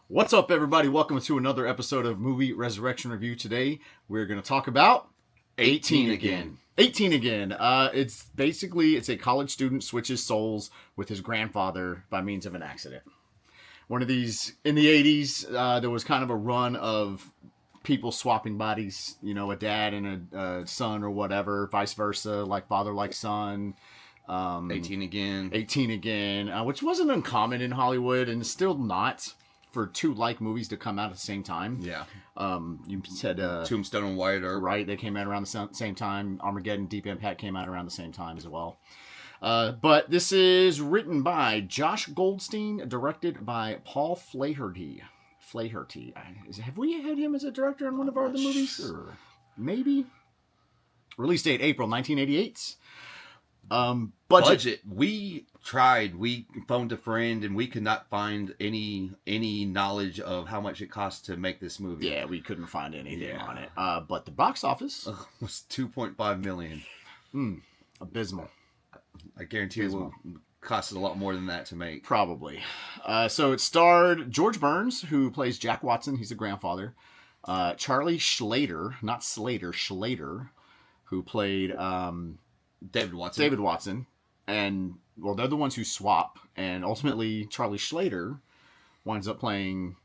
What's up, everybody? Welcome to another episode of Movie Resurrection Review. Today, we're going to talk about 18 Again. 18 Again. It's a college student switches souls with his grandfather by means of an accident. One of these, in the 80s, there was kind of a run of people swapping bodies, you know, a dad and a son or whatever, vice versa, like father, like son. 18 Again. 18 Again, which wasn't uncommon in Hollywood and still not. For two like movies to come out at the same time. Yeah. You said Tombstone and Wyatt Earp. Right, they came out around the same time. Armageddon, Deep Impact came out around the same time as well. But this is written by Josh Goldstein, directed by Paul Flaherty. Have we had him as a director in one of our other movies? Sure. Maybe. Release date April 1988. Budget. We tried. We phoned a friend, and we could not find any knowledge of how much it cost to make this movie. Yeah, we couldn't find anything on it. But the box office was $2.5 million. Abysmal. I guarantee it will cost a lot more than that to make. Probably. So it starred George Burns, who plays Jack Watson. He's the grandfather. Charlie Schlater, not Slater, Schlater, who played David Watson. David Watson. And, well, they're the ones who swap. And ultimately, Charlie Schlater winds up playing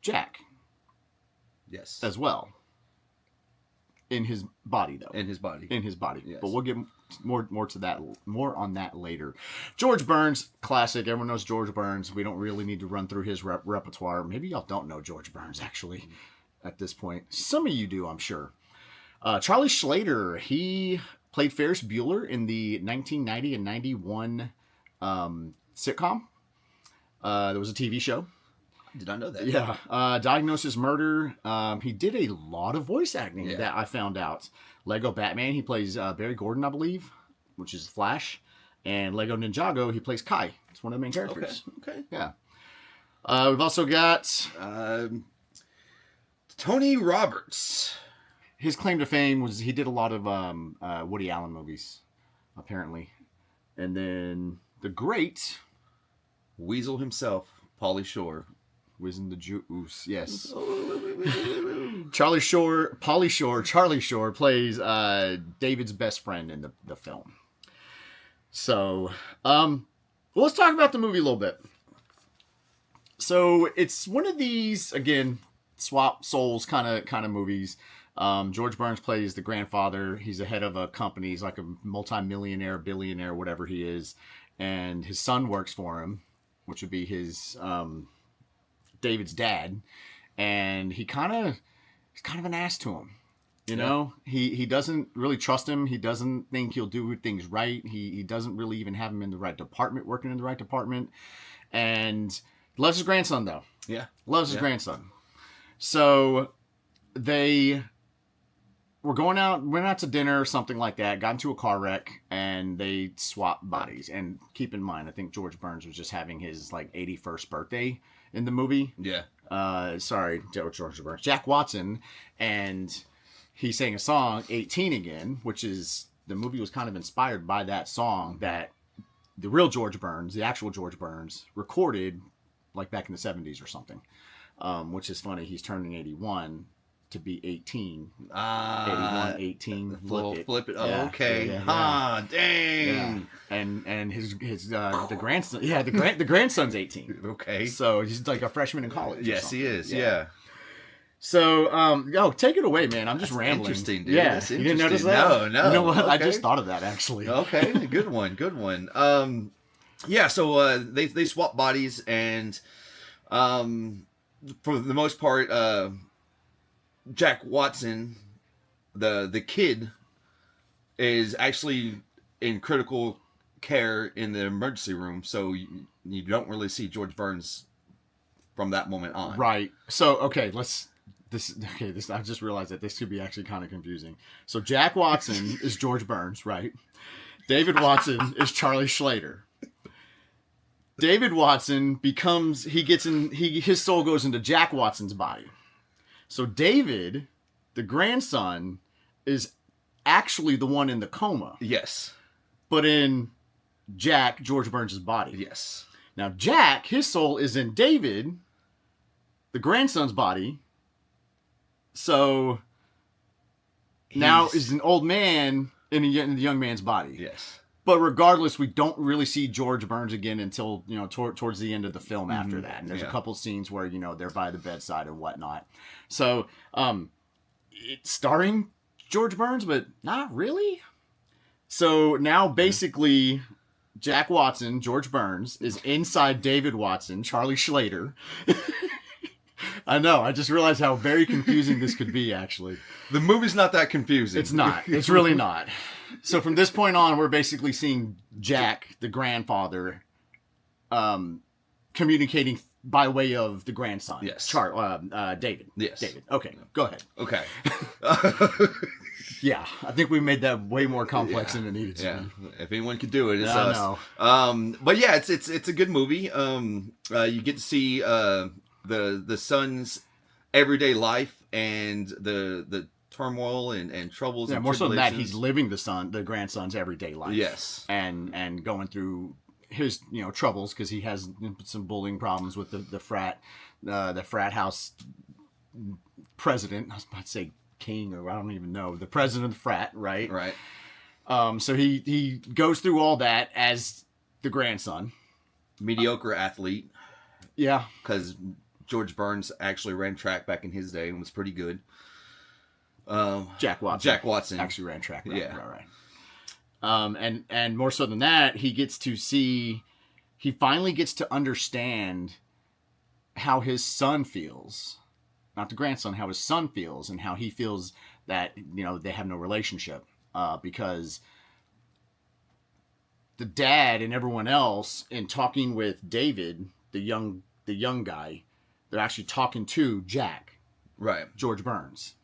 Jack. Yes. As well. In his body, though. In his body. Yes. But we'll get more on that later. George Burns, classic. Everyone knows George Burns. We don't really need to run through his repertoire. Maybe y'all don't know George Burns, actually, at this point. Some of you do, I'm sure. Charlie Schlater, he played Ferris Bueller in the 1990 and 91 sitcom. There was a TV show. Did not know that. Yeah. Diagnosis Murder. He did a lot of voice acting that I found out. Lego Batman, he plays Barry Gordon, I believe, which is Flash. And Lego Ninjago, he plays Kai. It's one of the main characters. Okay. Yeah. We've also got Tony Roberts. His claim to fame was he did a lot of Woody Allen movies, apparently. And then the great Weasel himself, Pauly Shore. Was in the Juice, yes. Charlie Shore plays David's best friend in the film. So, let's talk about the movie a little bit. So, it's one of these, again, swap souls kind of movies. George Burns plays the grandfather. He's the head of a company. He's like a multi-millionaire, billionaire, whatever he is. And his son works for him, which would be his David's dad. And he's kind of an ass to him. You know? He doesn't really trust him. He doesn't think he'll do things right. He doesn't really even have him in the right department, working in the right department. And loves his grandson, though. Yeah. Loves his grandson. So they went out to dinner or something like that, got into a car wreck, and they swapped bodies. And keep in mind, I think George Burns was just having his 81st birthday in the movie. Yeah. Sorry, George Burns. Jack Watson, and he sang a song, 18 Again, which is, the movie was kind of inspired by that song that the real George Burns, the actual George Burns, recorded back in the 70s or something. Which is funny, he's turning 81 to be 18. 81, 18. Flip it. Oh, yeah, okay. Dang. Yeah. And his the grandson. Yeah, the grandson's 18. Okay. So he's like a freshman in college. Yes, he is. Yeah. So, take it away, man. I'm just rambling. Interesting, dude. Yeah. That's You interesting. didn't notice that? No. You know what? Okay. I just thought of that, actually. Okay. Good one. Yeah, so they swap bodies, and for the most part, Jack Watson, the kid, is actually in critical care in the emergency room, so you don't really see George Burns from that moment on. Right. So, okay, I just realized that this could be actually kind of confusing. So Jack Watson is George Burns, right? David Watson is Charlie Schlater. David Watson his soul goes into Jack Watson's body. So David, the grandson, is actually the one in the coma. Yes. But in Jack, George Burns' body. Yes. Now Jack, his soul is in David, the grandson's body. So now is an old man in the young man's body. Yes. But regardless, we don't really see George Burns again until, towards the end of the film after that. And there's a couple scenes where, they're by the bedside and whatnot. So, it's starring George Burns, but not really. So now basically Jack Watson, George Burns, is inside David Watson, Charlie Schlater. I know. I just realized how very confusing this could be, actually. The movie's not that confusing. It's not. It's really not. So from this point on, we're basically seeing Jack, the grandfather, communicating by way of the grandson. Yes. David. Yes. David. Okay. Go ahead. Okay. Yeah. I think we made that way more complex than it needed to be. If anyone could do it, it's I us. know. But yeah, it's a good movie. You get to see the son's everyday life and the turmoil and troubles. Yeah, and more so than that, he's living the grandson's everyday life. Yes. And going through his troubles because he has some bullying problems with the frat house president. I was about to say king, or I don't even know, the president of the frat, right? Right. So he goes through all that as the grandson. Mediocre athlete. Yeah. Because George Burns actually ran track back in his day and was pretty good. Jack Watson actually ran track. Right, yeah. Right. And more so than that, he finally gets to understand how his son feels. Not the grandson, how his son feels, and how he feels that, they have no relationship. Because the dad and everyone else, in talking with David, the young guy, they're actually talking to Jack. Right. George Burns.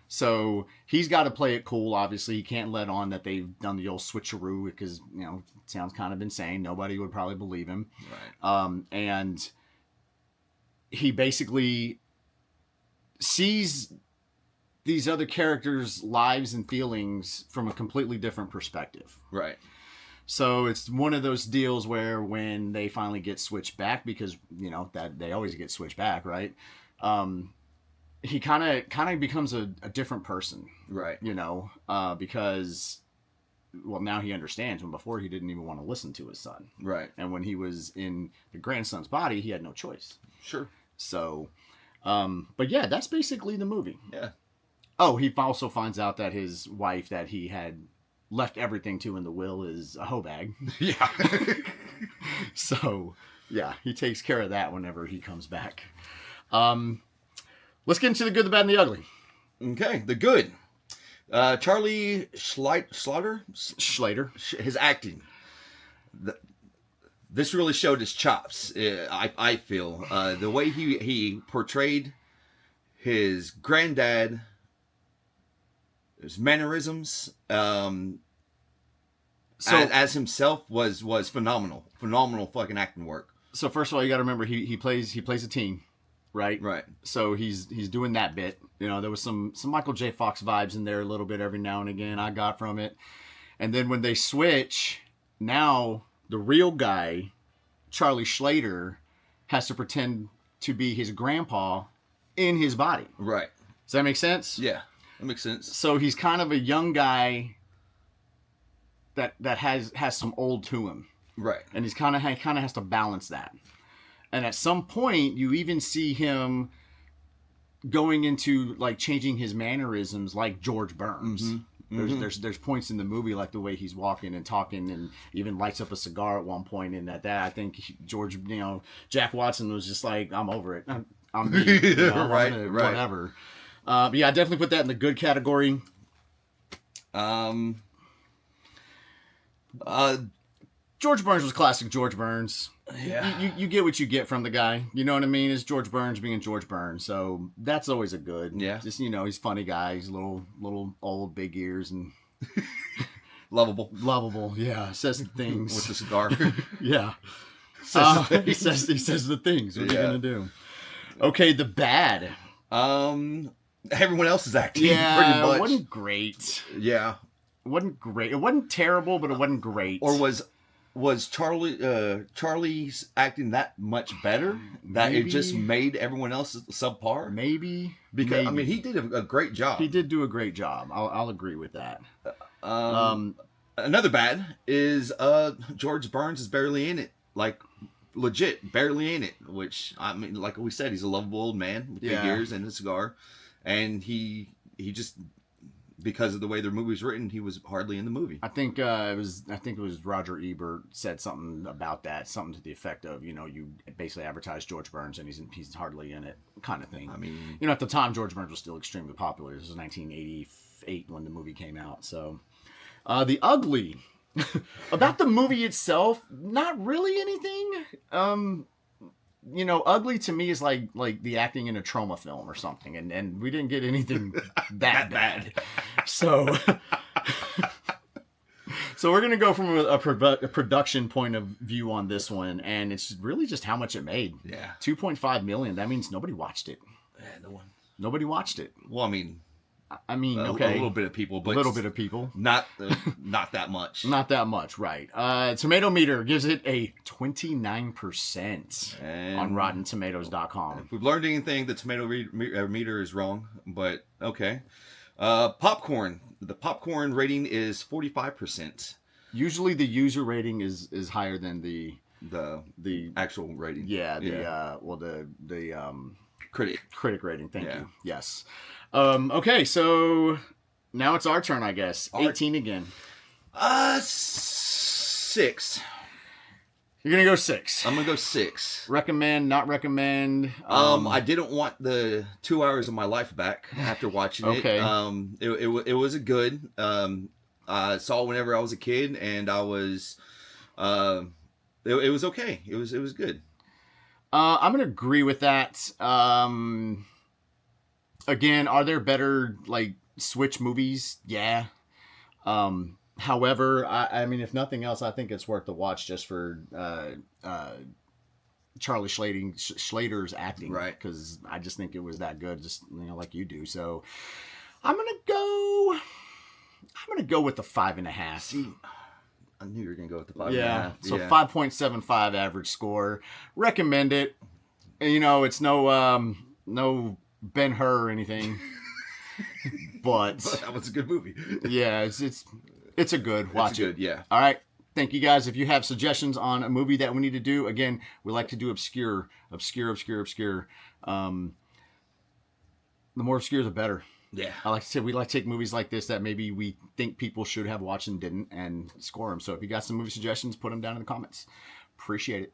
So he's got to play it cool. Obviously, he can't let on that they've done the old switcheroo because, it sounds kind of insane. Nobody would probably believe him. Right. And he basically sees these other characters' lives and feelings from a completely different perspective. Right. So it's one of those deals where when they finally get switched back, because, that they always get switched back, right? He kind of becomes a different person. Right. Because, well, now he understands, when before he didn't even want to listen to his son. Right. And when he was in the grandson's body, he had no choice. Sure. So, but yeah, that's basically the movie. Yeah. Oh, he also finds out that his wife that he had left everything to in the will is a hoe bag. Yeah. So, yeah, he takes care of that whenever he comes back. Let's get into the good, the bad, and the ugly. Okay, the good. Charlie Schlater, his acting. This really showed his chops. I feel the way he portrayed his granddad, his mannerisms, as himself was phenomenal. Phenomenal fucking acting work. So first of all, you got to remember he plays a teen. Right. So he's doing that bit. There was some Michael J. Fox vibes in there a little bit every now and again I got from it. And then when they switch, now the real guy, Charlie Schlater, has to pretend to be his grandpa in his body. Right. Does that make sense? Yeah, that makes sense. So he's kind of a young guy that has some old to him. Right. And he kind of has to balance that. And at some point, you even see him going into like changing his mannerisms, like George Burns. Mm-hmm. There's points in the movie, like the way he's walking and talking, and even lights up a cigar at one point. And that I think George, Jack Watson was just like, I'm over it. I'm me. Right. Whatever. But yeah, I definitely put that in the good category. George Burns was classic George Burns. Yeah. You get what you get from the guy. You know what I mean? It's George Burns being George Burns. So that's always a good. Yeah. Just, he's a funny guy. He's a little old, big ears, and lovable. Yeah. Says the things. With the cigar. Yeah. He says the things. What are you going to do? Okay. The bad. Everyone else is acting. Yeah. Pretty much. It wasn't great. Yeah. It wasn't great. It wasn't terrible, but it wasn't great. Or was was Charlie's acting that much better that it just made everyone else subpar? Maybe. Because I mean, he did a great job. He did do a great job. I'll agree with that. Another bad is George Burns is barely in it. Like, legit, barely in it. Which, I mean, like we said, he's a lovable old man with big ears and a cigar. And he just, because of the way the movie's written, he was hardly in the movie. I think it was Roger Ebert said something about that, something to the effect of, you basically advertise George Burns and he's hardly in it, kind of thing. I mean, at the time George Burns was still extremely popular. This was 1988 when the movie came out. So, The Ugly. About the movie itself, not really anything. Ugly to me is like the acting in a trauma film or something, and we didn't get anything that bad. So, so we're gonna go from a production point of view on this one, and it's really just how much it made. Yeah, 2.5 million. That means nobody watched it. Yeah, nobody watched it. Well, I mean, okay, a little bit of people, but not that much. Not that much, right? Tomato meter gives it a 29% on RottenTomatoes.com. If we've learned anything, the tomato meter is wrong, but okay. Popcorn. The popcorn rating is 45%. Usually, the user rating is higher than the actual rating. Yeah. The critic rating. Thank you. Yes. Okay, so now it's our turn, I guess. 18 again. 6. You're gonna go 6. I'm gonna go 6. Recommend, not recommend. I didn't want the 2 hours of my life back after watching it. Okay. It was a good. I saw it whenever I was a kid, and I was. It was okay. It was good. I'm gonna agree with that. Again, are there better Switch movies? Yeah. However, I mean, if nothing else, I think it's worth the watch just for Charlie Schlater's acting, right? Because I just think it was that good, just like you do. So I'm gonna go with the 5.5. See, I knew you were gonna go with the 5.5. Yeah. So 5.75 average score. Recommend it. And, it's no Ben-Hur or anything, but that was a good movie. Yeah, it's a good watch. It's good, yeah. All right, thank you guys. If you have suggestions on a movie that we need to do, again, we like to do obscure. The more obscure, the better. Yeah, I like to say we like to take movies like this that maybe we think people should have watched and didn't, and score them. So if you got some movie suggestions, put them down in the comments. Appreciate it.